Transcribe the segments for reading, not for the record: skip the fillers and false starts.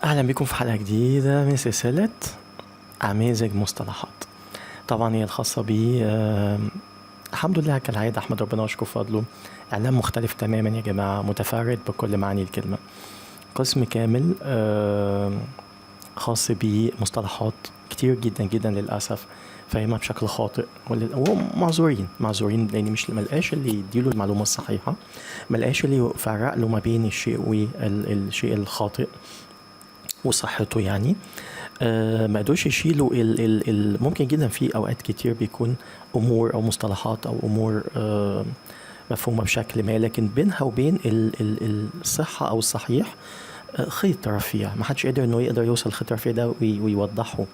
أهلا بكم في حلقة جديدة من سلسلة أمازج مصطلحات. طبعا هي الخاصة بي الحمد لله كالعادة أحمد ربنا وأشكر فضله. إعلام مختلف تماما يا جماعة، متفرد بكل معاني الكلمة. قسم كامل خاص بمصطلحات كتير جدا جدا للأسف فاهمها بشكل خاطئ، ومعذورين لأن مش ملقاش اللي يديله المعلومة الصحيحة، ملقاش اللي يفرق له ما بين الشيء والشيء الخاطئ وصحته يعني. ما قدروش يشيلوا ممكن جدا في اوقات كتير بيكون امور او مصطلحات او امور مفهومه بشكل ما، لكن بينها وبين الصحه او الصحيح خيط رفيع، ما حدش قادر انه يقدر يوصل الخيط الرفيع ده ويوضحه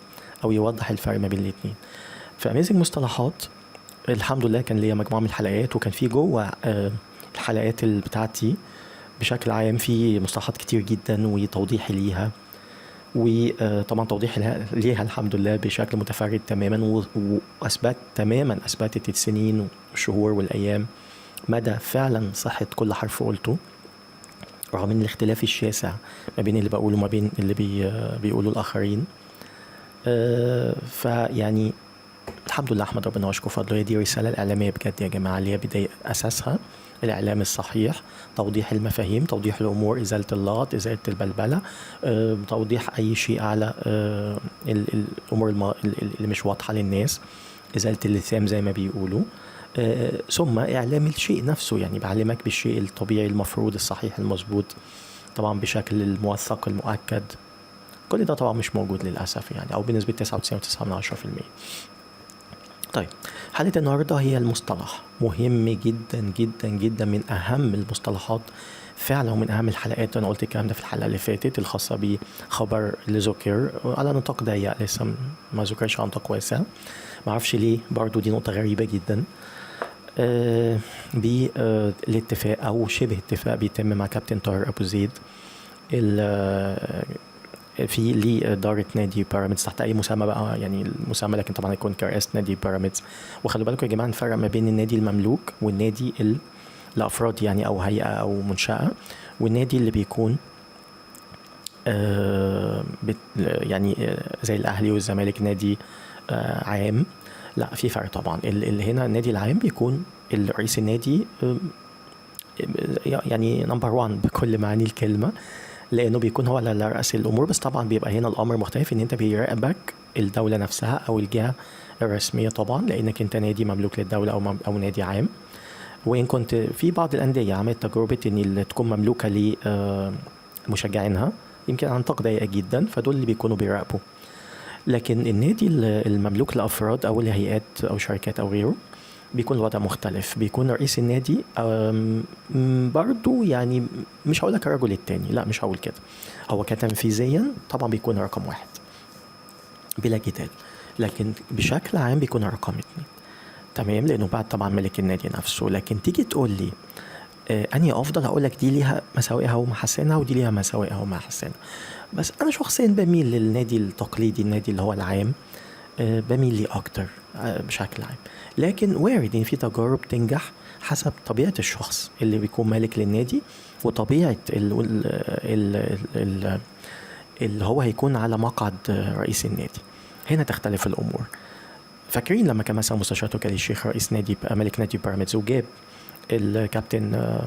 او يوضح الفرق ما بين الاثنين. فامازيج مصطلحات الحمد لله كان ليا مجموعه من الحلقات، وكان في جوه الحلقات بتاعتي بشكل عام في مصطلحات كتير جدا وتوضيح ليها، وطبعا توضيح ليها الحمد لله بشكل متفرد تماما، اثبتت السنين والشهور والايام مدى فعلا صحة كل حرف قلته، رغم من الاختلاف الشاسع ما بين اللي بقوله وما بين اللي بيقولوا الاخرين. فيعني الحمد لله احمد ربنا واشكر فضله. هي دي رسالة الاعلامية بجد يا جماعة، اللي هي بداية اساسها الإعلام الصحيح، توضيح المفاهيم، توضيح الأمور، إزالة اللغط، إزالة البلبلة، توضيح أي شيء على الأمور اللي مش واضحة للناس، إزالة اللثام زي ما بيقولوا. ثم إعلام الشيء نفسه، يعني بعلمك بالشيء الطبيعي المفروض الصحيح المظبوط، طبعا بشكل الموثق المؤكد. كل ده طبعا مش موجود للأسف يعني، أو بنسبة 99.9%. طيب، حلقة النهاردة هي المصطلح، مهم جدا جدا جدا، من أهم المصطلحات فعلا ومن أهم الحلقات. أنا قلت الكلام ده في الحلقة اللي فاتت الخاصة بخبر اللي ذكر على نطاق ضيق، لسه ما ذكرش عن نطاق واسع، معرفش ليه، برضو دي نقطة غريبة جدا. بالاتفاق أو شبه اتفاق بيتم مع كابتن طاهر أبو زيد في لإدارة نادي بيراميدز تحت أي مسمى بقى، يعني المسمى لكن طبعا يكون كرئاسة نادي بيراميدز. وخلوا بالكم يا جماعة نفرق ما بين النادي المملوك والنادي الأفراد يعني، أو هيئة أو منشأة، والنادي اللي بيكون يعني زي الأهلي والزمالك نادي عام. لا، في فرق طبعا. اللي هنا النادي العام بيكون الرئيس النادي يعني نمبر 1 بكل معاني الكلمة، لانه بيكون هو على رأس الامور. بس طبعا بيبقى هنا الامر مختلف، ان انت بيراقبك الدولة نفسها او الجهة الرسمية طبعا، لانك انت نادي مملوك للدولة او نادي عام. وان كنت في بعض الاندية عملت تجربة ان اللي تكون مملوكة لمشجعينها يمكن عن نطاق ضيق جدا، فدول اللي بيكونوا بيراقبوا. لكن النادي المملوك لافراد او لهيئات او شركات او غيره بيكون الوضع مختلف، بيكون رئيس النادي برضو يعني مش هقول لك الرجل التاني، لا مش هقول كده، هو كتنفيذيا طبعا بيكون رقم 1 بلا جدال، لكن بشكل عام بيكون رقم 2. تمام، لانه بعد طبعا ملك النادي نفسه. لكن تيجي تقول لي اني افضل، هقول لك دي ليها مساوئها ومحاسنها ودي ليها مساوئها ومحاسنها. بس انا شخصيا بميل للنادي التقليدي، النادي اللي هو العام، بميل ليه اكتر بشكل عام. لكن وارد ان في تجارب تنجح حسب طبيعة الشخص اللي بيكون مالك للنادي، وطبيعة اللي هو هيكون على مقعد رئيس النادي. هنا تختلف الامور. فاكرين لما كان مثلا مستشار تركي آل الشيخ رئيس نادي ملك نادي بيراميدز، وجاب الكابتن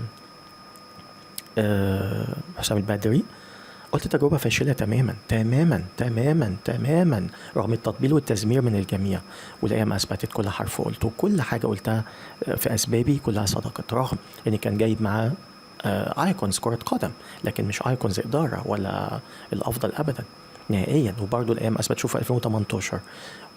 حسام البدري، قلت تجربة فاشلة تماما تماما تماما تماما، رغم التطبيل والتزمير من الجميع، والأيام أثبتت كل حرف قلته وكل حاجة قلتها في أسبابي كلها صدقت، رغم إن كان جايب معاه ايكونز كرة قدم، لكن مش ايكونز إدارة ولا الأفضل أبدا نهائيا. وبرضه الأيام أثبت، شوفوا 2018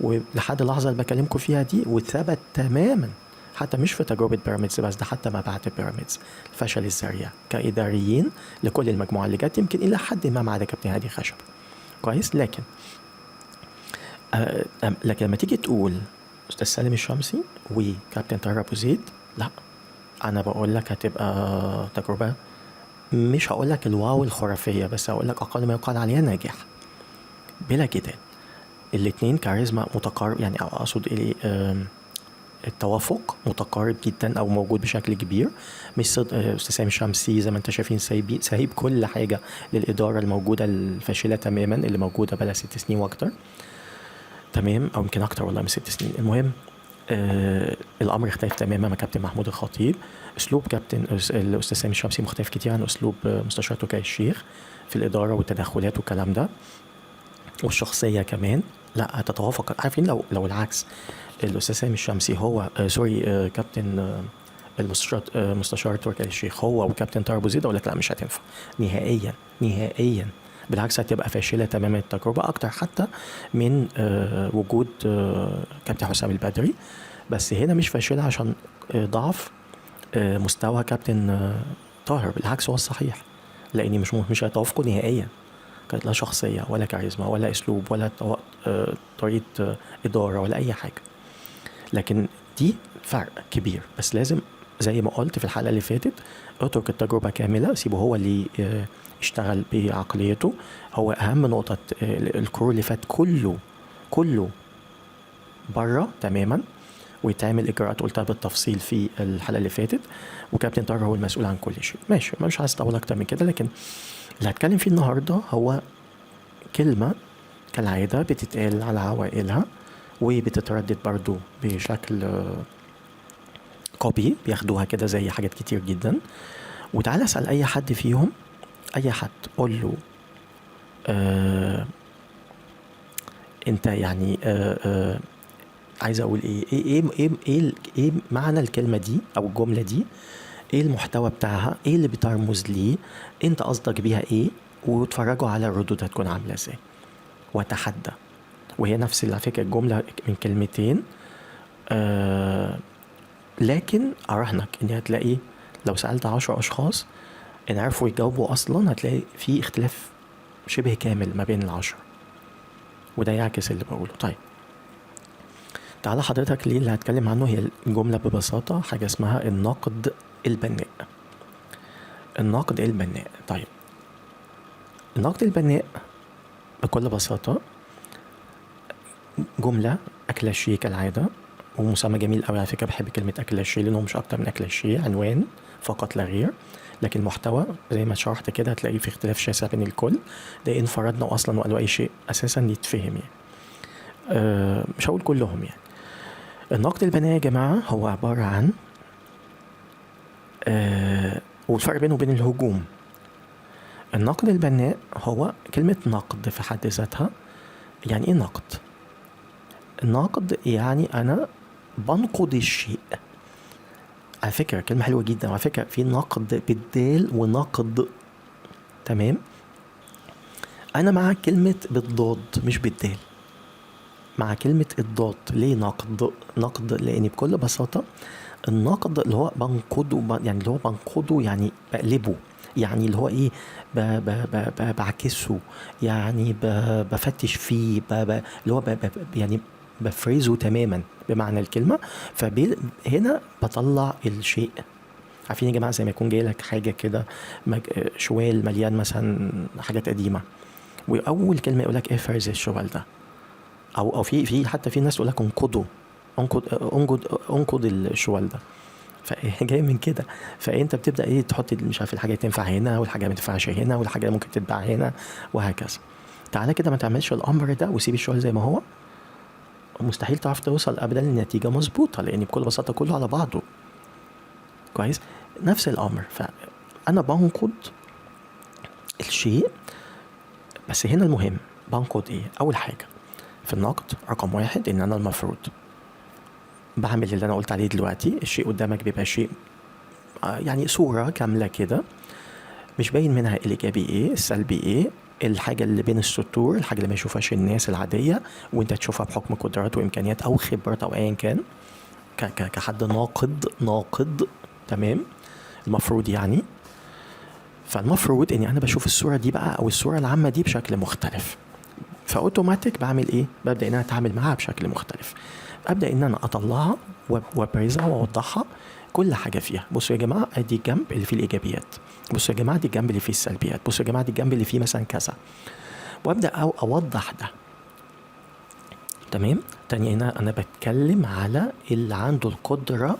ولحد اللحظة اللي بكلمكم فيها دي، وثبت تماما حتى مش في تجربة بيراميدز بس، ده حتى ما بعد بيراميدز الفشل الذريع كإداريين لكل المجموعة اللي جت، يمكن إلى حد ما عدا كابتن هادي خشب. كويس. لكن لما تيجي تقول أستاذ سالم الشمسي وكابتن طاهر أبو زيد، لا، أنا بقول لك هتبقى تجربة مش هقول لك الواو الخرافية، بس هقول لك أقل ما يقال عليها ناجح بلا جدال. الاتنين كاريزما متقارب، يعني أقصد إيه، التوافق متقارب جدا او موجود بشكل كبير. مش استاذ سامي الشمسي زي ما انت شايفين سايب كل حاجه للاداره الموجوده الفاشله تماما اللي موجوده بقى 6 سنين واكتر، تمام، او يمكن اكتر والله من 6 سنين. المهم الامر يختلف تماما مع كابتن محمود الخطيب. اسلوب كابتن الاستاذ سامي الشمسي مختلف كتير عن اسلوب مستشار تركي الشيخ في الاداره والتدخلات والكلام ده، والشخصيه كمان لا تتوافق. عارفين لو العكس، الاستاذ سامي الشمسي هو كابتن مستشار تركي الشيخ هو وكابتن طارق أبو زيد، اقول لك لا مش هتنفع نهائيا نهائيا، بالعكس هتبقى فاشله تماما التجربه اكتر حتى من وجود كابتن حسام البدري. بس هنا مش فاشله عشان ضعف مستوى كابتن طاهر، بالعكس هو الصحيح، لاني مش هيتوافقوا نهائيا. كانت لا شخصيه ولا كاريزما ولا اسلوب ولا طريقه اداره ولا اي حاجه. لكن دي فرق كبير، بس لازم زي ما قلت في الحلقه اللي فاتت اترك التجربه كامله، سيبه هو اللي يشتغل بعقليته. هو اهم نقطه الكرو اللي فات كله بره تماما، ويتعمل اجراءات قلتها بالتفصيل في الحلقه اللي فاتت، وكابتن طارق هو المسؤول عن كل شيء. ماشي، مش عايز اطول اكتر من كده، لكن اللي هتكلم فيه النهارده هو كلمه كالعاده بتتقال على عوائلها وبتتردد برضو بشكل كوبي، بياخدوها كده زي حاجات كتير جدا. وتعالى اسال اي حد فيهم، اي حد قول له انت يعني عايز اقول ايه معنى الكلمه دي او الجمله دي، ايه المحتوى بتاعها، ايه اللي بترمز ليه، انت قصدك بيها ايه، وتفرجوا على الردود هتكون عامله ازاي. وتحدى، وهي نفس على فكره الجمله من كلمتين، لكن اراهنك ان هتلاقي لو سالت 10 اشخاص ان عرفوا يجاوبوا اصلا هتلاقي في اختلاف شبه كامل ما بين ال10، وده يعكس اللي بقوله. طيب تعالى حضرتك ليه اللي هتكلم عنه هي الجملة ببساطة حاجة اسمها النقد البناء. النقد البناء، طيب النقد البناء بكل بساطة جملة أكلاشيه كالعادة، ومسمى جميل قوي على فكرة، بحب كلمة أكلاشيه لأنه مش أكتر من أكلاشيه، عنوان فقط لا غير، لكن المحتوى زي ما شرحت كده هتلاقي في اختلاف شاسع بين الكل، ده إن فرضنا أصلا وقالوا أي شيء أساسا يتفهم يعني. مش هقول كلهم يعني. النقد البناء يا جماعة هو عبارة عن والفرق بينه وبين الهجوم. النقد البناء هو كلمة نقد في حد ذاتها. يعني ايه نقد؟ النقد يعني انا بنقد الشيء. على فكرة كلمة حلوة جدا، على فكرة في نقد بالدال ونقد، تمام. انا مع كلمة بالضاد مش بالدال، مع كلمة الضاد. ليه نقد؟ لأني بكل بساطة النقد اللي هو بنقده، يعني اللي هو بنقده يعني بقلبه، يعني اللي هو ايه، بعكسه، يعني بفتش فيه، اللي هو يعني بفريزه تماما بمعنى الكلمة. فهنا بطلع الشيء. عارفين يا جماعة زي ما يكون جاي لك حاجة كده شوال مليان مثلا حاجات قديمة، وأول كلمة يقولك ايه فرز الشوال ده، او في حتى في ناس تقول لك انقد الشوال ده، فجاي من كده. فانت بتبدا ايه تحط مش عارف الحاجه تنفع هنا والحاجه ما تنفعش هنا والحاجه ممكن تتباع هنا وهكذا. تعالى كده ما تعملش الامر ده وسيب الشوال زي ما هو، مستحيل تعرف توصل ابدا لنتيجه مظبوطه، لان بكل بساطه كله على بعضه كويس. نفس الامر، فانا بنقد الشيء، بس هنا المهم بنقد ايه. اول حاجه في النقد رقم 1 ان انا المفروض بعمل اللي انا قلت عليه دلوقتي. الشيء قدامك بيبقى شيء يعني صورة كاملة كده، مش باين منها الايجابي ايه السلبي ايه، الحاجة اللي بين السطور، الحاجة اللي ما يشوفهاش الناس العادية وانت تشوفها بحكم قدرات وامكانيات او خبرات او ايا كان كحد ناقد تمام. المفروض يعني، فالمفروض اني انا بشوف الصورة دي بقى او الصورة العامة دي بشكل مختلف، فاوتوماتيك بعمل ايه؟ ببدأ ان انا اتعامل معها بشكل مختلف، ابدأ ان انا اطلعها وابرزها واوضحها كل حاجة فيها. بصوا يا جماعة ادي الجنب اللي فيه الايجابيات، بصوا يا جماعة دي الجنب اللي فيه السلبيات، بصوا يا جماعة دي الجنب اللي فيه مثلا كذا، وابدأ اوضح ده. تمام. تاني هنا انا بتكلم على اللي عنده القدرة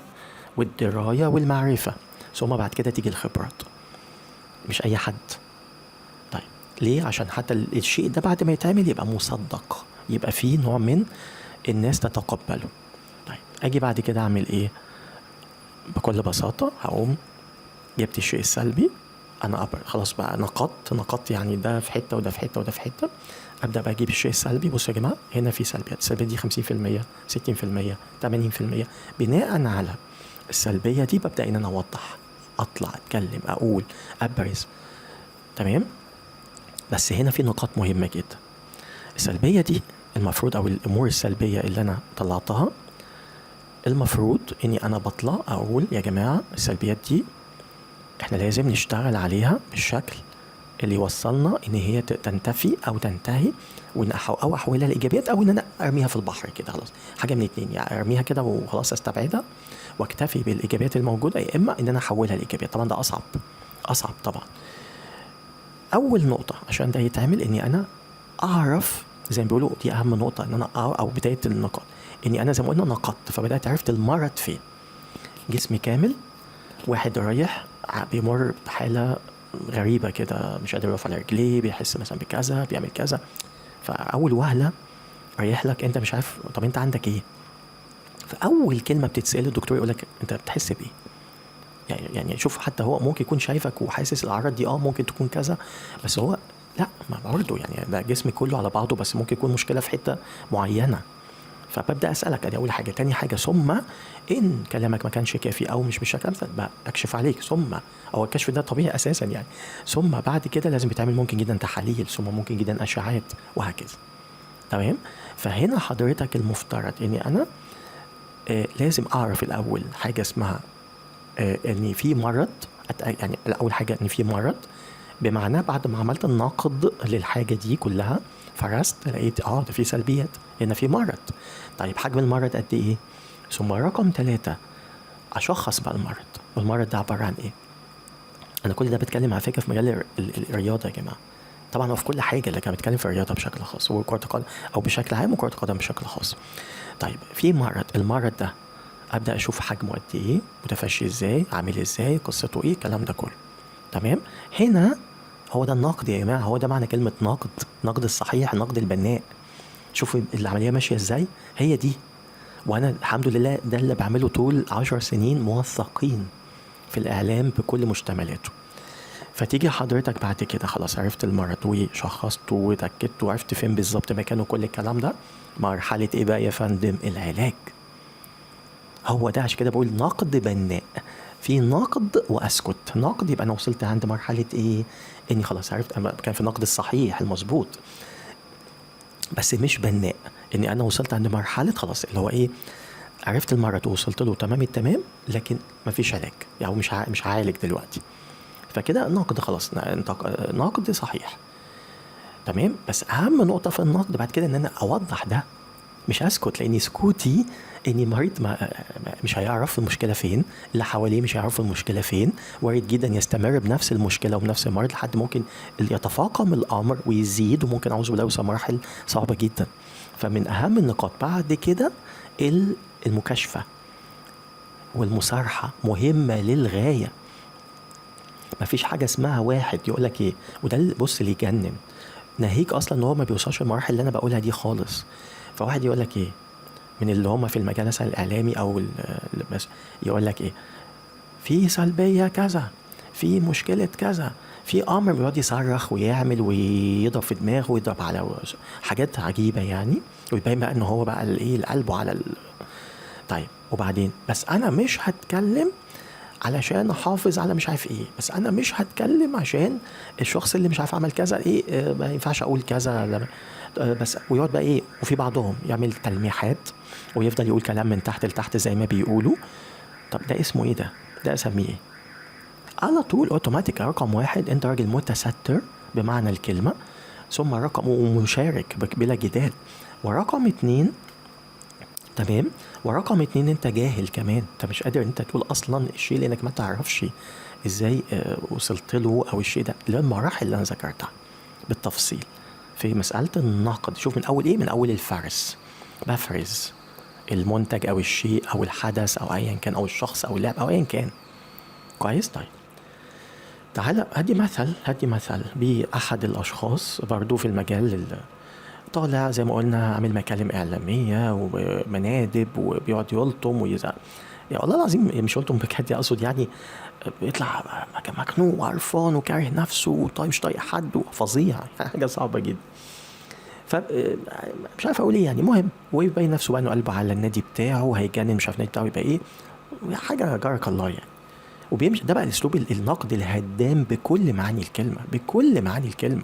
والدراية والمعرفة، ثم بعد كده تيجي الخبرات، مش اي حد. طيب ليه؟ عشان حتى الشيء ده بعد ما يتعمل يبقى مصدق، يبقى فيه نوع من الناس تتقبله. طيب اجي بعد كده اعمل ايه؟ بكل بساطة هقوم جبت الشيء السلبي، انا خلاص بقى نقدت يعني ده في حتة وده في حتة وده في حتة. ابدا بقى اجيب الشيء السلبي. بصوا يا جماعة، هنا في سلبيات، السلبية دي 50%، 60%، 80%. بناء على السلبية دي ببدأ ان انا اوضح، اطلع اتكلم، اقول، ابرز. تمام. بس هنا في نقاط مهمة جدا. السلبية دي المفروض، او الامور السلبية اللي انا طلعتها، المفروض اني انا بطلع اقول يا جماعة السلبيات دي احنا لازم نشتغل عليها بالشكل اللي يوصلنا ان هي تنتفي او تنتهي، او احولها لايجابيات، او ان انا ارميها في البحر كده خلاص. حاجه من اتنين، يعني ارميها كده وخلاص استبعدها واكتفي بالايجابيات الموجوده، يا اما ان انا احولها لايجابيات. طبعا ده اصعب طبعا. اول نقطه عشان ده يتعمل اني انا اعرف، زي ما بيقولوا دي اهم نقطه، ان انا او بدايه النقاط، اني انا زي ما قلنا نقدت، فبدات عرفت المرض فين. جسمي كامل، واحد رايح بيمر بحاله غريبه كده، مش قادر يقف على رجليه، بيحس مثلا بكذا، بيعمل كذا. فاول وهله رايح لك انت مش عارف طب انت عندك ايه. فاول كلمه بتتسال الدكتور يقول لك انت بتحس بايه. يعني شوف، حتى هو ممكن يكون شايفك وحاسس الاعراض دي ممكن تكون كذا، بس هو لا، ما برضه يعني ده جسمي كله على بعضه، بس ممكن يكون مشكله في حته معينه. فببدا اسالك، ادي اول حاجه. تاني حاجه، ثم ان كلامك ما كانش كافي او مش بالشكل المثل بقى اكشف عليك. ثم او الكشف ده طبيعي اساسا يعني. ثم بعد كده لازم بيتعمل ممكن جدا تحاليل، ثم ممكن جدا اشعاعات، وهكذا. تمام. فهنا حضرتك المفترض اني انا لازم اعرف الاول حاجه اسمها ان في مرض. يعني اول حاجه ان في مرض، بمعنى بعد ما عملت النقد للحاجه دي كلها، فرست لقيت ده في سلبيات، هنا في مرض. طيب حجم المرض قد ايه؟ ثم رقم 3 اشخص بقى المرض، والمرض ده عباره عن ايه. انا كل ده بتكلم على فكره في مجال الرياضه يا جماعه. طبعا هو في كل حاجه، لكن انا بتكلم في الرياضه بشكل خاص، وكره القدم او بشكل عام، وكره القدم بشكل خاص. طيب في مرض، المرض ده ابدا اشوف حجمه قد ايه، متفشي ازاي، عامل ازاي، قصته ايه، الكلام ده كله. تمام. هنا هو ده النقد يا جماعه، هو ده معنى كلمه نقد. نقد الصحيح، نقد البناء. شوفوا العمليه ماشيه ازاي، هي دي. وانا الحمد لله ده اللي بعمله طول 10 سنين موثقين في الاعلام بكل مشتملاته. فتيجي حضرتك بعد كده خلاص عرفت المرض وشخصته وتأكدت وعرفت فين بالظبط مكانه، كل الكلام ده. مرحلة ايه بقى يا فندم؟ العلاج. هو ده عشان كده بقول نقد بناء. في نقد واسكت. نقد يبقى انا وصلت عند مرحلة ايه؟ اني خلاص عرفت، كان في النقد الصحيح المظبوط، بس مش بناء. اني انا وصلت عند مرحلة خلاص اللي هو ايه، عرفت المرض ووصلت له تمام التمام، لكن مفيش علاج، يعني مش هعالج دلوقتي. فكده نقد خلاص، نقد صحيح. تمام. بس اهم نقطه في النقد بعد كده ان انا اوضح ده، مش اسكت، لاني سكوتي اني مريض مش هيعرف المشكله فين، اللي حواليه مش هيعرفوا المشكله فين، وارد جدا يستمر بنفس المشكله وبنفس المرض لحد ممكن يتفاقم الامر ويزيد، وممكن اعوذ بالله يوصل مراحل صعبه جدا. فمن اهم النقاط بعد كده المكاشفه والمصارحه مهمه للغايه. مفيش حاجه اسمها واحد يقول لك ايه، وده بص اللي يجنن، ناهيك اصلا ان هو ما بيوصلش المراحل اللي انا بقولها دي خالص. فواحد يقول لك ايه من اللي هم في المجال مثلا الاعلامي او بس يقول لك ايه، في سلبيه كذا، في مشكله كذا، في امر، بيقعد يصرخ ويعمل ويضرب في دماغه ويضرب على حاجات عجيبه يعني، ويبين بقى ان هو بقى الايه قلبه على طيب وبعدين، بس انا مش هتكلم علشان احافظ على مش عارف ايه، بس انا مش هتكلم عشان الشخص اللي مش عارف عمل كذا ايه، ما ينفعش اقول كذا بس. ويقعد بقى ايه، وفي بعضهم يعمل تلميحات ويفضل يقول كلام من تحت لتحت زي ما بيقولوا. طب ده اسمه ايه؟ ده اسميه ايه؟ على طول اوتوماتيك رقم 1 انت راجل متستر بمعنى الكلمة، ثم رقم ومشارك بلا جدال، ورقم 2 تمام، ورقم 2 انت جاهل كمان، انت مش قادر انت تقول اصلا الشيء لانك ما تعرفش ازاي وصلت له، او الشيء ده للمراحل اللي انا ذكرتها بالتفصيل في مسألة النقد. شوف من اول ايه، من اول الفرس، بفرز المنتج او الشيء او الحدث او ايا كان او الشخص او اللعب او ايا كان. كويس. طيب تعالى هدي مثل بأحد الأشخاص برضو في المجال طالع زي ما قلنا عامل مكالم إعلامية ومنادب وبيقعد يلطم ويزعق. يا والله العظيم مش يلطم بجد، أقصد يعني بيطلع مخنوق وعرفان وكاره نفسه وطيب مش طايق حد وفظيع حاجة صعبة جدا. مش عارف أقول إيه يعني. مهم ويبين نفسه بقى إنه قلبه على النادي بتاعه وهيجنن مش عارف النادي بتاعه يبقى إيه، حاجة جارك الله يعني. وبيمشي ده بقى الاسلوب النقد الهدام بكل معاني الكلمه،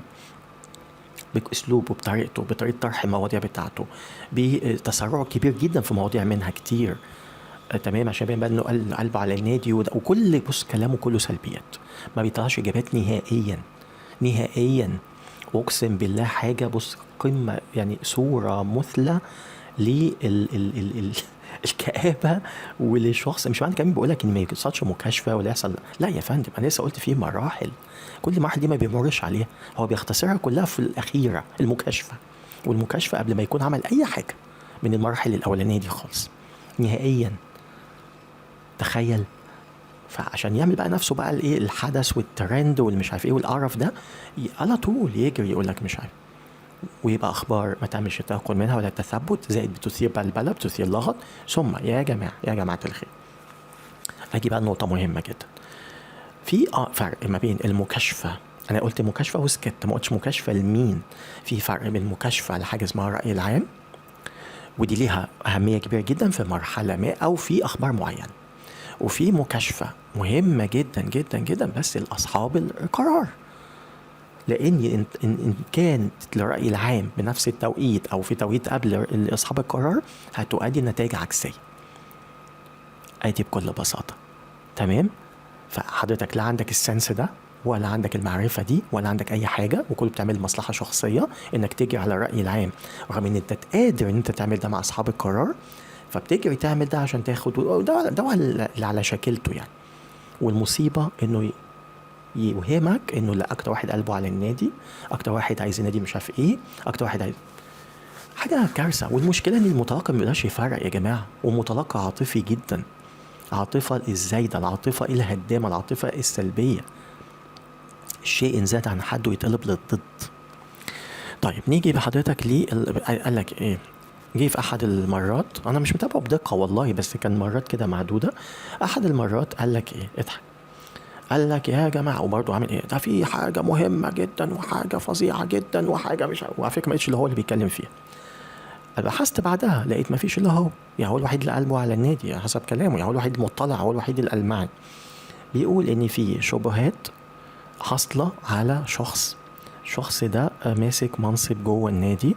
باسلوبه بطريقته، بطريقه طرح المواضيع بتاعته، بتسرع كبير جدا في مواضيع منها كتير. تمام، عشان يبين بقى انه قلبه على النادي وكل بص كلامه كله سلبيات، ما بيطلعش اجابات نهائيا. اقسم بالله حاجه بص قمه يعني، صوره مثلى الكآبة وللشخص. مش معنى كمان بقولك ان ما يحصلش مكاشفة ولا يحصل، لا يا فندم، انا لسه قلت فيه مراحل، كل المراحل دي ما بيمرش عليها، هو بيختصرها كلها في الأخيرة المكاشفة. والمكاشفة قبل ما يكون عمل أي حاجة من المراحل الأولانية دي خالص نهائيا. تخيل. فعشان يعمل بقى نفسه بقى الايه الحدث والترند والمش عارف ايه والقرف ده، على طول يجري يقول لك مش عارف، ويبقى اخبار ما تعملش تنقل منها ولا تثبت، زائد بتثير بلبله، بتثير لغط. ثم يا جماعه الخير، اجي بقى نقطه مهمه جدا. في فرق ما بين المكاشفه، انا قلت مكاشفه وسكت، ما قلتش مكاشفه لمين. في فرق بين مكاشفه لحاجه اسمها الراي العام، ودي ليها اهميه كبيره جدا في مرحله ما او في اخبار معينه، وفي مكاشفه مهمه جدا جدا جدا بس لاصحاب القرار. لان ان كانت الراي العام بنفس التوقيت او في توقيت قبل اصحاب القرار هتؤدي نتائج عكسيه. ادي بكل بساطه. تمام. فحضرتك لا عندك السنس ده ولا عندك المعرفة دي ولا عندك أي حاجة، وكله بتعمل مصلحة شخصية إنك تجري على الرأي العام، رغم إن أنت قادر إن أنت تعمل ده مع أصحاب القرار، فبتجري تعمل ده عشان تاخد ده اللي على شكلته يعني. والمصيبة إنه يوهمك إنه لا، أكتر واحد قلبه على النادي، أكتر واحد عايز النادي مش عارف إيه، أكتر واحد عايز حاجة كارثة. والمشكلة إن المتلقي ما بيقدرش يفرق يا جماعة، ومتلقي عاطفي جدا، عاطفة الزايدة، العاطفة الهدامة، العاطفة السلبية. الشيء إن زاد عن حده يتقلب للضد. طيب نيجي بحضرتك ليه قال لك ايه. جه في احد المرات، انا مش متابعه بدقه والله، بس كان مرات كده معدوده. احد المرات قال لك ايه، اضحك، قال لك يا جماعه، وبرضه عامل ايه، ده في حاجه مهمه جدا وحاجه فظيعه جدا وحاجه مش، وعلى فكره ما لقيتش اللي هو اللي بيتكلم فيها. بحثت بعدها لقيت ما فيش الا هو، يعني هو الوحيد اللي قلبه على النادي يعني حسب كلامه، يعني هو الوحيد المطلع، هو الوحيد الألمعي. بيقول ان في شبهات حاصله على الشخص ده ماسك منصب جوه النادي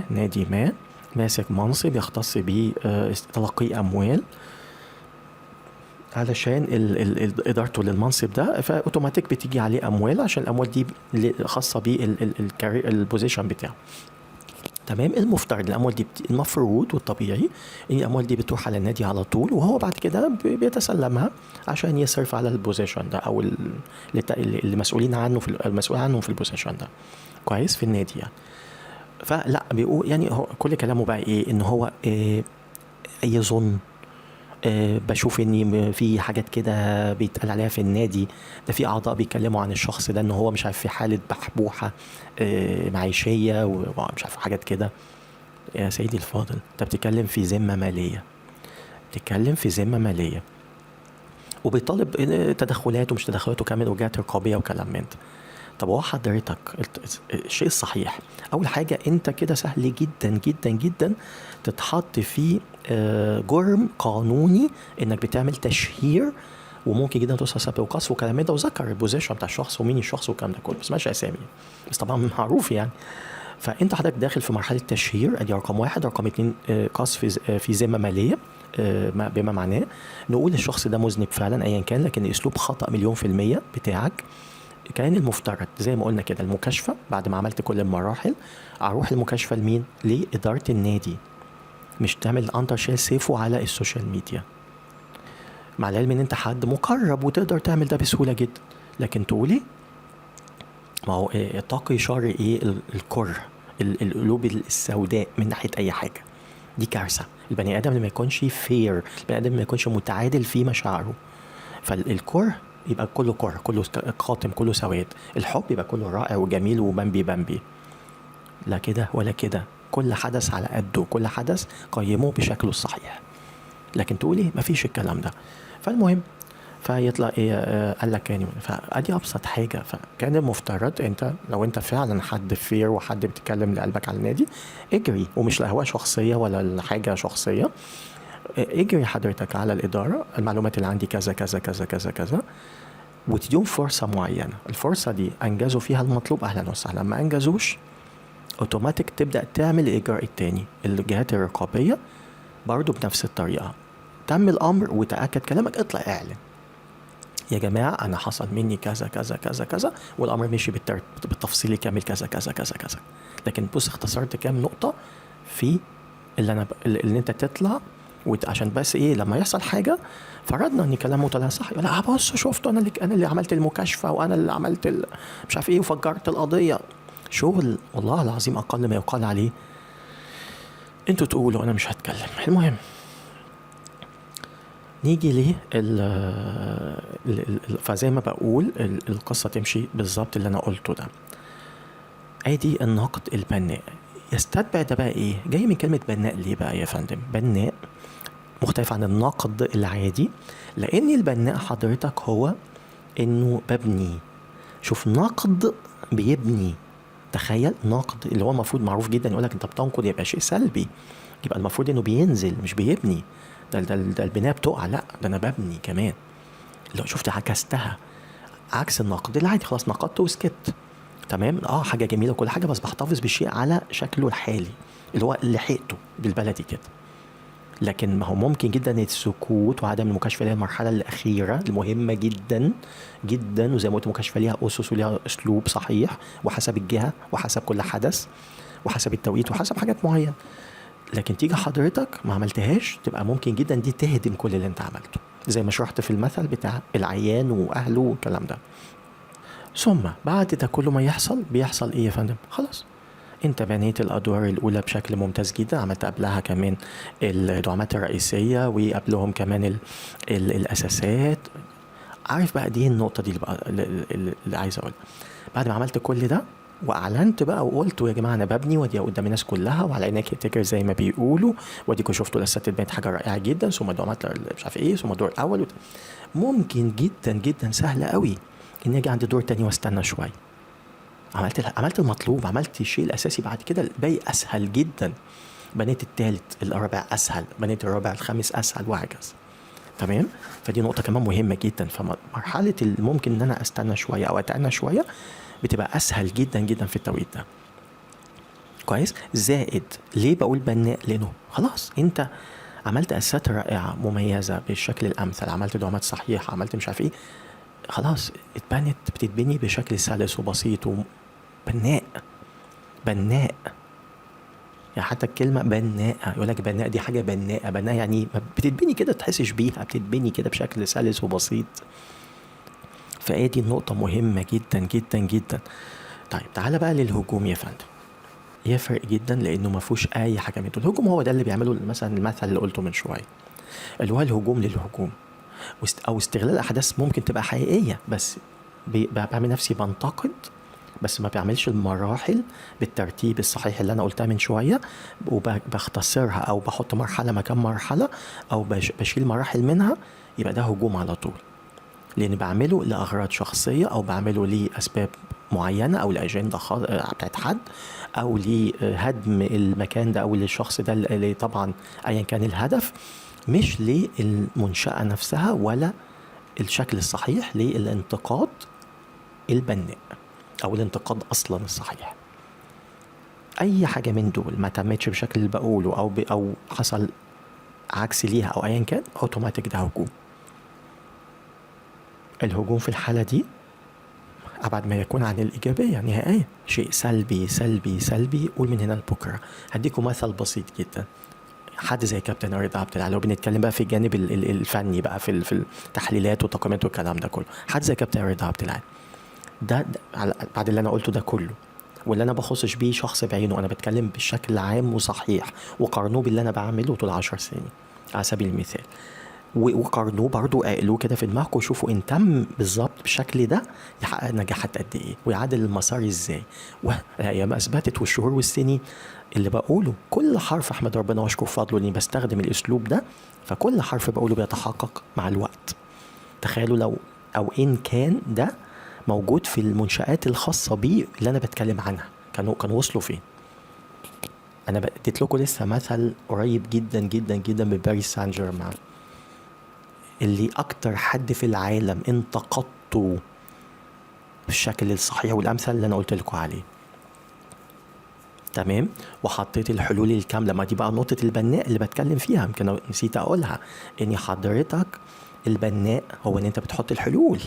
نادي ما، ماسك منصب يختص بتلقي أموال علشان إدارته للمنصب ده، فأوتوماتيك بتيجي عليه أموال عشان الأموال دي خاصة بالبوزيشن بتاعه. تمام. المفترض الأموال دي المفروض والطبيعي إن الأموال دي بتروح على النادي على طول، وهو بعد كده بيتسلمها عشان يصرف على البوزيشن ده أو اللي مسؤول عنه في البوزيشن ده. كويس، في النادي يعني. فلا بيقول يعني هو كل كلامه بقى إيه، إن هو يظن بشوف ان في حاجات كده بيتقال عليها في النادي ده، في اعضاء بيتكلموا عن الشخص ده ان هو مش عارف في حالة بحبوحة معيشية ومش عارف حاجات كده. يا سيدي الفاضل، انت بتتكلم في ذمة مالية، وبيطالب تدخلات ومش تدخلات وكمان وجهات رقابية وكلام من ده. طب هو حضرتك الشيء الصحيح، اول حاجة انت كده سهل جدا جدا جدا تتحط في جرم قانوني انك بتعمل تشهير، وممكن جدا توصل سبب وقصف وكلام ده، وذكر البوزيشن بتاع الشخص ومين الشخص والكلام ده كله، بس ماشي اسامي بس طبعا معروف يعني. فانت حضرتك داخل في مرحلة تشهير، ادي رقم 1. رقم 2 قصف في ذمة مالية، بما معناه نقول الشخص ده مذنب فعلا ايا كان، لكن اسلوب خطأ 100% بتاعك. كان المفترض زي ما قلنا كده المكاشفة، بعد ما عملت كل المراحل اروح المكاشفة لمين؟ لإدارة النادي، مش تعمل انتر شيل سيفه على السوشيال ميديا، مع العلم ان انت حد مقرب وتقدر تعمل ده بسهولة جدا. لكن تقولي ما هو اتقي شر ايه الكره، القلوب السوداء من ناحية أي حاجة. دي كارثة. البني آدم لما يكونش فير، البني آدم لما يكونش متعادل في مشاعره، فالكره يبقى كله كره، كله قاتم، كله سواد. الحب يبقى كله رائع وجميل وبامبي بامبي. لا كده ولا كده، كل حدث على قده، كل حدث قيمه بشكله الصحيح. لكن تقولي مفيش الكلام ده. فالمهم فيطلع ايه، قال لك يعني فادي ابسط حاجه. فكان المفترض انت لو انت فعلا حد فير وحد بتتكلم لقلبك على النادي، اجري، ومش لهوى شخصيه ولا حاجه شخصيه، اجري حضرتك على الاداره، المعلومات اللي عندي كذا كذا كذا كذا كذا، وتديهم فرصه معينه. الفرصه دي انجزوا فيها المطلوب اهلا وسهلا، ما انجزوش اوتوماتيك تبدا تعمل الاجراء التاني. الجهات الرقابيه برضو بنفس الطريقه، تم الامر وتاكد كلامك، اطلع اعلن يا جماعه انا حصل مني كذا كذا كذا كذا، والامر مشي بالتفصيل الكامل كذا كذا كذا كذا. لكن بص اختصرت كام نقطه في اللي انت تطلع عشان بس ايه لما يحصل حاجه فرضنا ان كلامه طلع صح، لا بص شفتوا انا اللي عملت المكاشفه، وانا اللي عملت مش عارف ايه، وفجرت القضيه. شغل والله العظيم اقل ما يقال عليه. انتوا تقولوا انا مش هتكلم. المهم نيجي ليه فزي ما بقول القصه تمشي بالظبط اللي انا قلته ده. ادي النقد البناء. يستتبع ده بقى ايه؟ جاي من كلمه بناء. ليه بقى يا فندم بناء مختلف عن النقد العادي؟ لان البناء حضرتك هو انه ببني. شوف، نقد بيبني. تخيل نقد اللي هو المفروض معروف جدا يقولك انت بتنقد يبقى شيء سلبي، يبقى المفروض انه بينزل مش بيبني. ده البناء بتقع، لا ده انا ببني كمان. لو شفت عكستها، عكس النقد العادي، خلاص نقدت وسكت، تمام، حاجه جميله وكل حاجه، بس بحتفظ بالشيء على شكله الحالي اللي هو اللي لحقته بالبلدي كده. لكن ما هو ممكن جدا السكوت وعدم المكاشفه اللي هي المرحله الاخيره المهمه جدا جدا، وزي ما قلت المكاشفه ليها اسس وليها اسلوب صحيح، وحسب الجهه وحسب كل حدث وحسب التوقيت وحسب حاجات معينه. لكن تيجي حضرتك ما عملتهاش، تبقى ممكن جدا دي تهدم كل اللي انت عملته، زي ما شرحت في المثل بتاع العيان واهله والكلام ده. ثم بعد ده كله ما يحصل، بيحصل ايه يا فندم؟ خلاص انت بنيت الادوار الاولى بشكل ممتاز جدا، عملت قبلها كمان الدعامات الرئيسيه وقبلهم كمان الاساسات. عارف بقى دي النقطه دي اللي عايز اقولها. بعد ما عملت كل ده واعلنت بقى وقلت يا جماعه انا ببني، ودي قدام الناس كلها وعلى عينك يتكر زي ما بيقولوا، وديكوا شفتوا الاساسات اتبنت حاجه رائعه جدا، ثم الدعامات مش عارف ايه، ثم الدور الاول ممكن جدا جدا سهله قوي ان اجي عند دور تاني واستنى شويه. عملت المطلوب، عملت الشيء الاساسي، بعد كده الباقي اسهل جدا. بنيت الثالث الرابع اسهل، بنيت الرابع الخامس اسهل، وهكذا. تمام. فدي نقطه كمان مهمه جدا. فمرحله ممكن ان انا استنى شويه او اتأنى شويه بتبقى اسهل جدا جدا في التوقيت ده. كويس. زائد ليه بقول بناء؟ لانه خلاص انت عملت اساسات رائعه مميزه بالشكل الامثل، عملت دعامات صحيحه، عملت مش عارف ايه، خلاص بتتبني بشكل سلس وبسيط. بناء يعني حتى الكلمة بناءة، يقول لك بناء دي حاجة بناءة. بناء يعني بتتبني كده تحسش بيها، بتتبني كده بشكل سلس وبسيط. فادي النقطة مهمة جدا جدا جدا. طيب تعالى بقى للهجوم يا فندم. يفرق جدا لانه ما فيهوش اي حاجة من دول. الهجوم هو ده اللي بيعمله مثلا المثل اللي قلته من شوية، اللي هو الهجوم للهجوم، او استغلال احداث ممكن تبقى حقيقية، بس بعمل نفسي بنتقد، بس ما بيعملش المراحل بالترتيب الصحيح اللي انا قلتها من شوية، وبختصرها او بحط مرحلة مكان مرحلة، او بشيل مراحل منها. يبقى ده هجوم على طول، لان بعمله لاغراض شخصية، او بعمله لاسباب معينة، او لاجندة بتاعت حد، او لهدم المكان ده او للشخص ده، اللي طبعا ايا كان الهدف، مش للمنشأة نفسها ولا الشكل الصحيح للانتقاد البناء او الانتقاد اصلا الصحيح. اي حاجه من دول ما تمتش بشكل اللي بقوله او حصل عكس ليها او ايا كان، اوتوماتيك ده هجوم. الهجوم في الحاله دي ابعد ما يكون عن الايجابيه نهائيا، شيء سلبي سلبي سلبي. قول من هنا لبكره. هديكم مثل بسيط جدا. حد زي كابتن رضا عبد العال، وبنتكلم بقى في الجانب الفني بقى في التحليلات والتقييمات والكلام ده كله. حد زي كابتن رضا عبد العال ده بعد اللي انا قلته ده كله، واللي انا بخصش بيه شخص بعينه، انا بتكلم بشكل عام وصحيح، وقارنوه باللي انا بعمله طول 10 سنين على سبيل المثال. وقارنوه برضو، اقلوه كده في دماغكم وشوفوا ان تم بالظبط بالشكل ده يحقق نجاحات قد ايه ويعادل المسار ازاي. والايام اثبتت والشهور والسنين اللي بقوله كل حرف احمد ربنا واشكر فضله اني بستخدم الاسلوب ده، فكل حرف بقوله بيتحقق مع الوقت. تخيلوا لو او ان كان ده موجود في المنشآت الخاصة بيه اللي انا بتكلم عنها، كانوا وصلوا فين. انا اديت لكم لسه مثل قريب جدا جدا جدا من باريس سان جيرمان، اللي اكتر حد في العالم انتقدته بالشكل الصحيح والامثل اللي انا قلت لكم عليه. تمام. وحطيت الحلول الكامله. ما دي بقى نقطه البناء اللي بتكلم فيها، يمكن نسيت اقولها، ان حضرتك البناء هو ان انت بتحط الحلول.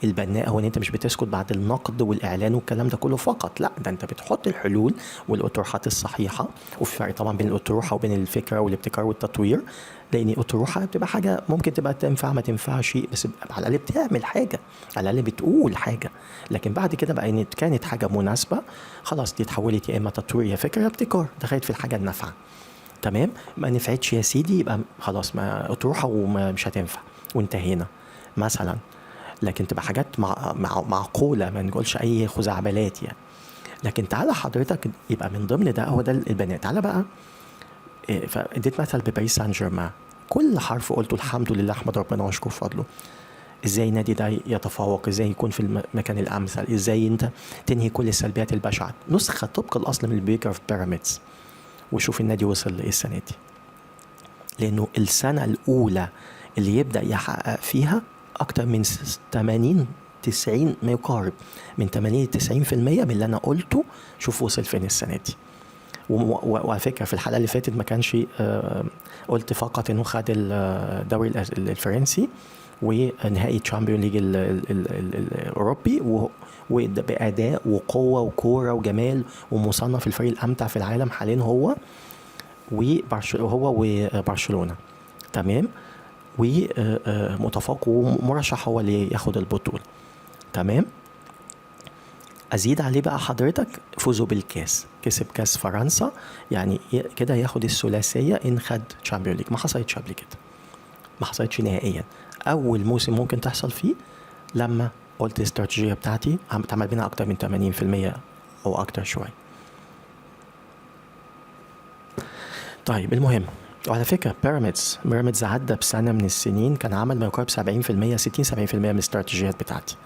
البناء هو ان انت مش بتسكت بعد النقد والاعلان والكلام ده كله فقط، لا ده انت بتحط الحلول والاطروحات الصحيحه. وفي فرق طبعا بين الاطروحه وبين الفكره والابتكار والتطوير، لان الاطروحه بتبقى حاجه ممكن تبقى تنفع ما تنفعش، بس على الاقل بتعمل حاجه، على الاقل بتقول حاجه. لكن بعد كده بقى ان كانت حاجه مناسبه خلاص دي اتحولت يا اما تطوير يا فكره يا ابتكار، دخلت في الحاجه النافعه. تمام. ما نفعتش يا سيدي يبقى خلاص ما اطروحه ومش هتنفع وانتهينا مثلا. لكن تبقى حاجات معقولة، ما نقولش أي خزعبلات يعني. لكن تعالى حضرتك يبقى من ضمن ده هو ده البناء. تعالى بقى فاديت مثل بباريس سان جيرمان، كل حرف قلته الحمد لله احمد ربنا واشكر فضله. ازاي النادي ده يتفوق، ازاي يكون في المكان الامثل، ازاي انت تنهي كل السلبيات البشعه، نسخه طبق الاصل من البيكر في بيراميدز. وشوف النادي وصل لايه السنه دي، لانه السنه الاولى اللي يبدا يحقق فيها اكتر من 80 90 ما يقارب من 80 90% من اللي انا قلته. شوف وصل فين السنه دي. وعلى فكره في الحلقه اللي فاتت ما كانش قلت فقط انه خد الدوري الفرنسي ونهائي تشامبيون ليج الاوروبي وباداء وقوه وكوره وجمال، ومصنف الفريق الامتع في العالم حاليا هو وبرشلونه. تمام. ومتفوق ومرشح هو اللي ياخد البطوله. تمام. ازيد عليه بقى حضرتك فوزوا بالكاس، كسب كاس فرنسا، يعني كده ياخد الثلاثيه ان خد تشامبيون ليج. ما حصلتش قبل كده، ما حصلتش نهائيا. اول موسم ممكن تحصل فيه لما قلت الاستراتيجيه بتاعتي عمل بينا اكتر من 80% او اكتر شويه. طيب المهم، وعلى فكره بيراميدز عدى بسنه من السنين كان عمل ما يقارب 70% 60-70% من الاستراتيجيات بتاعتي.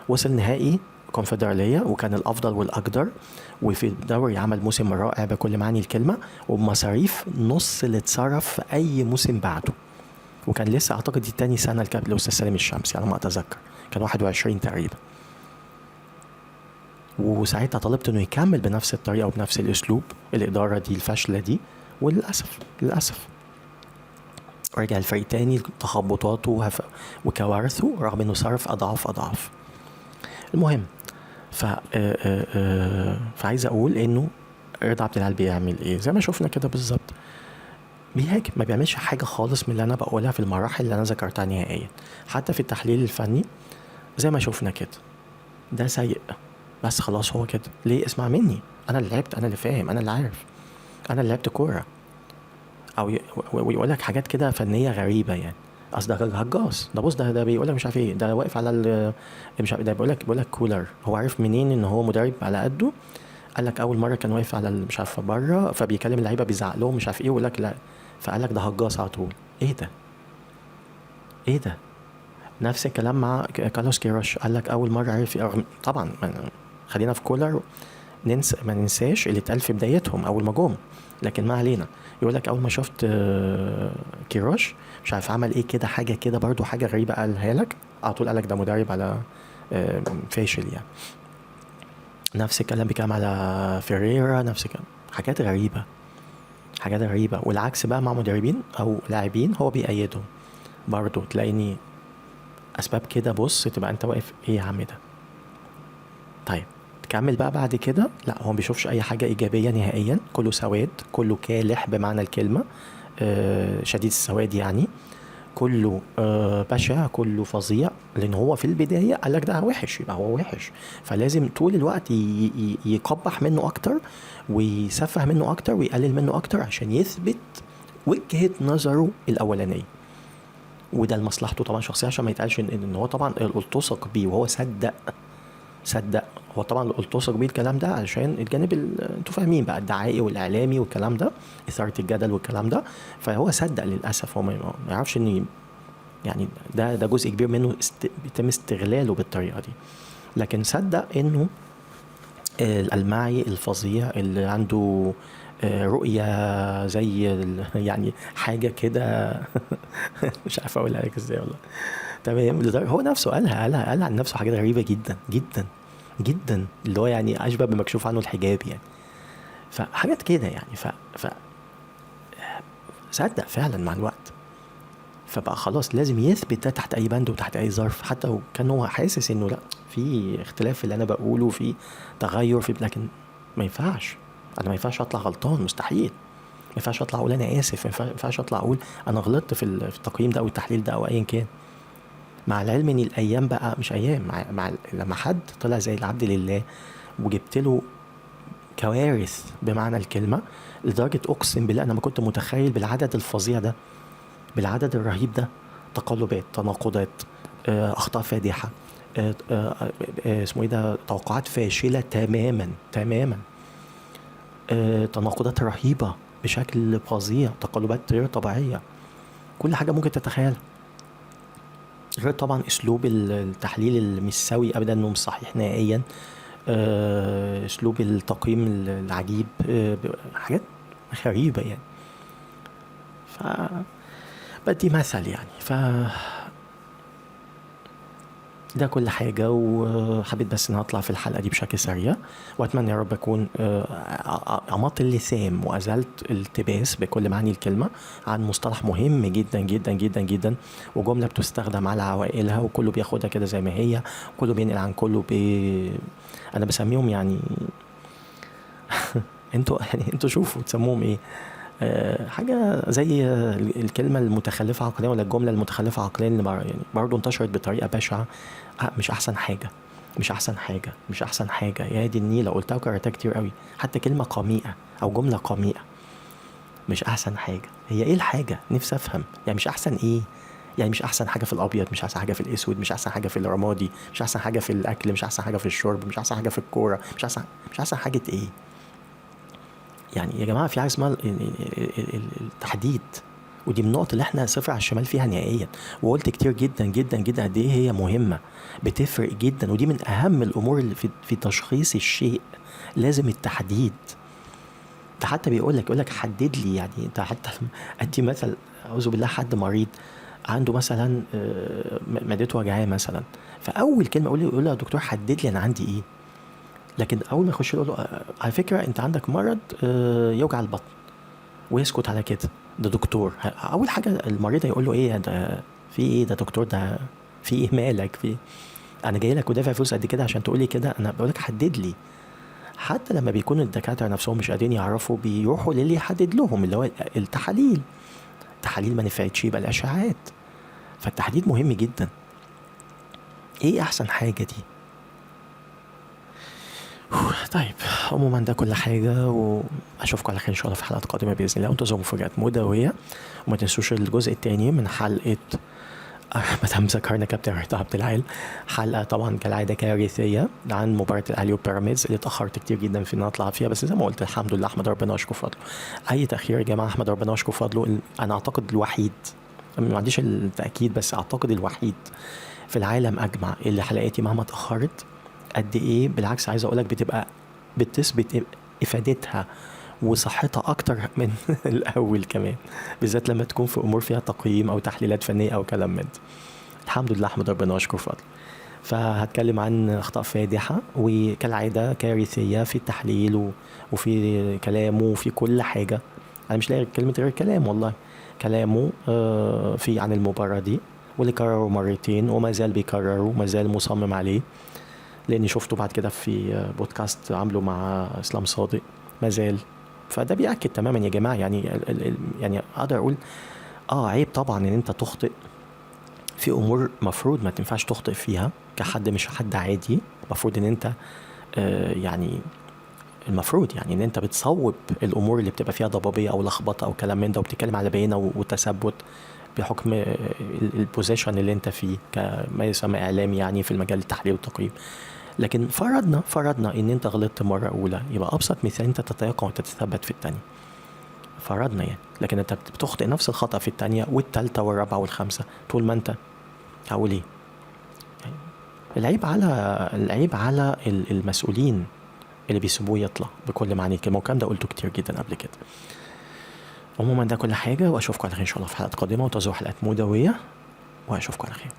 وصل نهائي كونفدرالية وكان الافضل والاقدر، وفي الدوري عمل موسم رائع بكل معاني الكلمه، وبمصاريف نص اللي اتصرف في اي موسم بعده. وكان لسه اعتقد دي تاني سنه الكابتن الاستاذ سالم الشمسي على ما اتذكر، كان 21 تقريبا. وساعتها طلبت انه يكمل بنفس الطريقه وبنفس الاسلوب الاداره دي الفاشله دي، وللاسف رجع الفريق تاني تخبطاته وكوارثه رغم انه صرف اضعاف. المهم فعايز اقول انه رضا عبد العال بيعمل ايه زي ما شفنا كده بالظبط، بيهاجم، ما بيعملش حاجه خالص من اللي انا بقولها في المراحل اللي انا ذكرتها نهائيا. حتى في التحليل الفني زي ما شفنا كده ده سيء، بس خلاص هو كده. ليه؟ اسمع مني، انا اللي لعبت، انا اللي فاهم، انا اللي عارف، انا اللي لعبت كوره. او ويقول لك حاجات كده فنيه غريبه يعني، اصل ده هجاص، ده بص ده بيقول لك مش عارف ايه، ده واقف على مش عارف، ده بيقول لك كولر، هو عارف منين ان هو مدرب على قده؟ قال لك اول مره كان واقف على مش عارف بره فبيكلم اللعيبه بيزعق لهم مش عارف ايه، ويقول لك لا، فقال لك ده هجاص على طول. ايه ده؟ نفس الكلام مع كارلوس كيروش، قال لك اول مره عرف طبعا خلينا في كولر ما ننساش اللي اتقال في بدايتهم اول ما جم، لكن ما علينا. يقول لك اول ما شفت كيروش مش عارف عمل ايه كده، حاجه كده برضو حاجه غريبه قالها لك على طول، قال لك ده مدرب على فاشل يعني. نفس الكلام بيتكلم على فيريرا، نفس الكلام، حاجات غريبه. والعكس بقى مع مدربين او لاعبين هو بيأيدهم برضو، تلاقيني اسباب كده بص تبقى انت واقف ايه يا عم ده. طيب تكمل بقى بعد كده، لا هو ما بيشوفش اي حاجه ايجابيه نهائيا، كله سواد، كله كالح بمعنى الكلمه، شديد السواد يعني. كله بشع، كله فظيع، لان هو في البدايه قال لك ده وحش يبقى هو وحش، فلازم طول الوقت يقبح منه اكتر ويسفه منه اكتر ويقلل منه اكتر عشان يثبت وجهه نظره الاولانيه. وده لمصلحته طبعا شخصيا، عشان ما يتقالش ان هو طبعا التصق بيه وهو صدق. هو طبعا التصق بيه الكلام ده علشان الجانب انتوا فاهمين بقى، الدعائي والاعلامي والكلام ده، اثاره الجدل والكلام ده. فهو صدق للاسف، هو ما يعرفش ان يعني ده جزء كبير منه بيتم استغلاله بالطريقه دي. لكن صدق انه الألماعي الفظيع اللي عنده رؤية زي يعني حاجة كده مش عارف أقولها لك إزاي والله. تمام، هو نفسه قال عن نفسه حاجات غريبة جدا جدا جدا، اللي هو يعني أشبه بمكشوف عنه الحجاب يعني. فحاجات كده يعني صدق فعلا مع الوقت. فبقى خلاص لازم يثبت ده تحت أي بند وتحت أي ظرف، حتى لو كان هو حاسس إنه لأ، في اختلاف في اللي أنا بقوله، في تغير في، لكن ما ينفعش. أنا ما ينفعش أطلع غلطان، مستحيل. ما ينفعش أطلع أقول أنا آسف، ما ينفعش أطلع أقول أنا غلطت في التقييم ده أو التحليل ده أو أيا كان. مع العلم إن الأيام بقى مش أيام، لما حد طلع زي العبد لله وجبت له كوارث بمعنى الكلمة، لدرجة أقسم بالله أنا ما كنت متخيل بالعدد الفظيع ده، بالعدد الرهيب ده. تقلبات، تناقضات، اخطاء فادحه، اسمه ايه ده، توقعات فاشله تماما تماما، تناقضات رهيبه بشكل فظيع، تقلبات غير طبيعيه، كل حاجه ممكن تتخيلها. غير طبعا اسلوب التحليل اللي مش سوي ابدا، انه مش صحيح نهائيا، اسلوب التقييم العجيب، حاجات غريبه يعني. بدي مثل يعني. ده كل حاجة، وحبيت بس ان اطلع في الحلقة دي بشكل سريع، واتمنى يا رب اكون عمطت اللسان وازلت التباس بكل معاني الكلمة عن مصطلح مهم جدا جدا جدا جدا، وجملة بتستخدم على عوائلها، وكله بياخدها كده زي ما هي، كله بينقل عن كله انا بسميهم يعني انتوا شوفوا تسموهم ايه. حاجة زي الكلمة المتخلفة عقليا، ولا الجملة المتخلفة عقليا اللي يعني برضو انتشرت بطريقة بشعة. مش أحسن حاجة، مش أحسن حاجة، مش أحسن حاجة، يا دي النيلة، قلتها وكررتها كتير قوي. حتى كلمة قميئة أو جملة قميئة مش أحسن حاجة. هي إيه الحاجة؟ نفسي أفهم يعني. مش أحسن إيه يعني؟ مش أحسن حاجة في الأبيض، مش أحسن حاجة في الأسود، مش أحسن حاجة في الرمادي، مش أحسن حاجة في الأكل، مش أحسن حاجة في الشرب، مش أحسن حاجة في الكورة، مش أحسن حاجة إيه يعني يا جماعة؟ في حاجة اسمها التحديد، ودي من النقط اللي احنا صفر على الشمال فيها نهائيا. وقلت كتير جدا جدا جدا قد ايه هي مهمة، بتفرق جدا، ودي من اهم الامور اللي في تشخيص الشيء. لازم التحديد. ده حتى يقول لك حدد لي يعني. انت حتى ادي مثل، اعوذ بالله، حد مريض عنده مثلا معدته وجعاه مثلا، فاول كلمة يقول له يا دكتور حدد لي انا عندي ايه. لكن اول ما يخش يقول له على فكرة انت عندك مرض يوجع البطن، ويسكت على كده، ده دكتور. اول حاجه المريض هيقول له ايه ده؟ في ايه ده دكتور؟ ده في ايه؟ مالك؟ في انا جاي لك ودافع فلوس قد كده عشان تقول لي كده؟ انا بقول لك حدد لي. حتى لما بيكون الدكاتره نفسهم مش قادرين يعرفوا، بيروحوا للي يحدد لهم، اللي هو التحاليل. التحاليل ما نفعتش يبقى الاشعاعات. فالتحديد مهم جدا. ايه احسن حاجه دي؟ طيب عموما ده كل حاجة، وأشوفكم على خير إن شاء الله في حلقات قادمة بإذن الله، وانتظروا مفاجآت مدوية. وما تنسوش الجزء الثاني من حلقة مدام ذكرنا كابتن رضا عبد العال. حلقة طبعا كالعادة كارثية عن مباراة الأهلي وبيراميدز اللي اتأخرت كتير جدا في إن أطلع فيها، بس زي ما قلت الحمد لله، أحمد ربنا وأشكر فضله. أي تأخير يا جماعة أحمد ربنا وأشكر فضله. أنا أعتقد الوحيد، ما عنديش التأكيد بس أعتقد الوحيد في العالم أجمع اللي حلقاتي مهما اتأخرت قد ايه بالعكس عايز اقولك بتبقى بتثبت افادتها وصحتها اكتر من الاول كمان، بالذات لما تكون في امور فيها تقييم او تحليلات فنيه او كلام من ده. الحمد لله، احمد ربنا واشكر فضله. فهتكلم عن اخطاء فادحه وكالعاده كارثيه في التحليل وفي كلامه وفي كل حاجه. انا مش لاقي كلمه غير كلام والله. كلامه في عن المباراه دي، واللي كرره مرتين وما زال بيكرره وما زال مصمم عليه، لاني شفته بعد كده في بودكاست عامله مع اسلام صادق ما زال. فده بيأكد تماما يا جماعه يعني يعني اقدر اقول عيب طبعا ان انت تخطئ في امور مفروض ما تنفعش تخطئ فيها كحد مش حد عادي. مفروض ان انت يعني المفروض يعني ان انت بتصوب الامور اللي بتبقى فيها ضبابيه او لخبطه او كلام من ده، وبتتكلم على بينه وتثبت بحكم البوزيشن اللي انت فيه كما يسمى اعلامي يعني في المجال التحليل والتقييم. لكن فرضنا ان انت غلطت مره اولى، يبقى ابسط مثال انت تتيقن وتتثبت في الثانيه. فرضنا يعني، لكن انت بتخطئ نفس الخطأ في الثانيه والثالثه والرابعه والخامسه طول ما انت هقول ايه يعني. العيب على المسؤولين اللي بيسيبوه يطلع بكل معاني الكلمه، والكلام ده قلته كتير جدا قبل كده. عموما ده كل حاجه، واشوفكم على خير ان شاء الله في حلقات قادمه، وتظهر حلقات مدويه، واشوفكم على خير.